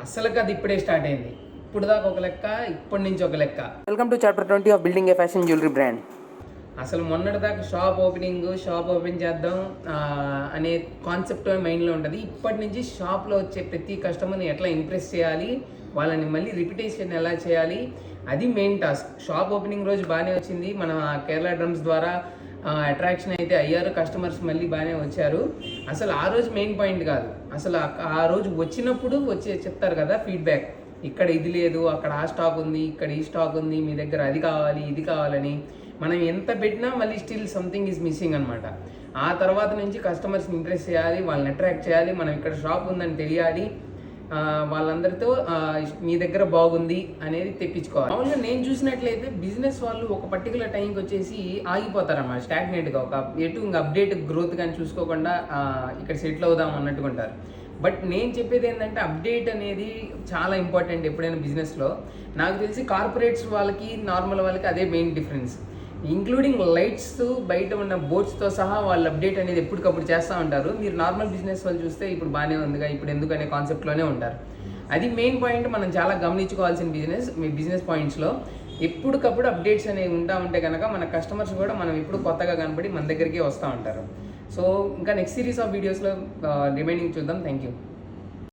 అసలుకి అది ఇప్పుడే స్టార్ట్ అయింది. ఇప్పుడు దాకా ఒక లెక్క, ఇప్పటి నుంచి ఒక లెక్క. Welcome to chapter 20 of building A fashion jewellery brand. అసలు మొన్నటి దాకా షాప్ ఓపెన్ చేద్దాం అనే కాన్సెప్ట్ మైండ్లో ఉంటుంది. ఇప్పటి నుంచి షాప్లో వచ్చే ప్రతి కస్టమర్ని ఎట్లా ఇంప్రెస్ చేయాలి, వాళ్ళని మళ్ళీ రిపిటేషన్ ఎలా చేయాలి, అది మెయిన్ టాస్క్. షాప్ ఓపెనింగ్ రోజు బాగానే వచ్చింది, మన కేరళ డ్రమ్స్ ద్వారా అట్రాక్షన్ అయితే అయ్యారు, కస్టమర్స్ మళ్ళీ బాగానే వచ్చారు. అసలు ఆ రోజు మెయిన్ పాయింట్ కాదు, అసలు ఆ రోజు వచ్చినప్పుడు చెప్తారు కదా ఫీడ్బ్యాక్, ఇక్కడ ఇది లేదు, అక్కడ ఆ స్టాక్ ఉంది, ఇక్కడ ఈ స్టాక్ ఉంది, మీ దగ్గర అది కావాలి ఇది కావాలని. మనం ఎంత పెట్టినా మళ్ళీ స్టిల్ సంథింగ్ ఈజ్ మిస్సింగ్ అనమాట. ఆ తర్వాత నుంచి కస్టమర్స్ని ఇంప్రెస్ చేయాలి, వాళ్ళని అట్రాక్ట్ చేయాలి, మనం ఇక్కడ షాప్ ఉందని తెలియాలి, వాళ్ళందరితో మీ దగ్గర బాగుంది అనేది తెప్పించుకోవాలి. మామూలుగా నేను చూసినట్లయితే బిజినెస్ వాళ్ళు ఒక పర్టికులర్ టైంకి వచ్చేసి ఆగిపోతారన్నమాట, స్టాగ్నేట్గా, ఒక ఇంకా అప్డేట్ గ్రోత్ కానీ చూసుకోకుండా ఇక్కడ సెటిల్ అవుదాం అన్నట్టుగా ఉంటారు. బట్ నేను చెప్పేది ఏంటంటే అప్డేట్ అనేది చాలా ఇంపార్టెంట్ ఎప్పుడైనా బిజినెస్లో. నాకు తెలిసి కార్పొరేట్స్ వాళ్ళకి నార్మల్ వాళ్ళకి అదే మెయిన్ డిఫరెన్స్. ఇంక్లూడింగ్ లైట్స్, బయట ఉన్న బోర్డ్స్తో సహా వాళ్ళు అప్డేట్ అనేది ఎప్పటికప్పుడు చేస్తూ ఉంటారు. మీరు నార్మల్ బిజినెస్ వాళ్ళు చూస్తే ఇప్పుడు బాగానే ఉందిగా, ఇప్పుడు ఎందుకు అనే కాన్సెప్ట్లోనే ఉంటారు. అది మెయిన్ పాయింట్, మనం చాలా గమనించుకోవాల్సిన మీ బిజినెస్ పాయింట్స్లో. ఎప్పటికప్పుడు అప్డేట్స్ అనేవి ఉంటే కనుక మన కస్టమర్స్ కూడా మనం ఎప్పుడు కొత్తగా కనపడి మన దగ్గరికి వస్తూ ఉంటారు. సో ఇంకా నెక్స్ట్ సిరీస్ ఆఫ్ వీడియోస్లో రిమైనింగ్ చూద్దాం. Thank you.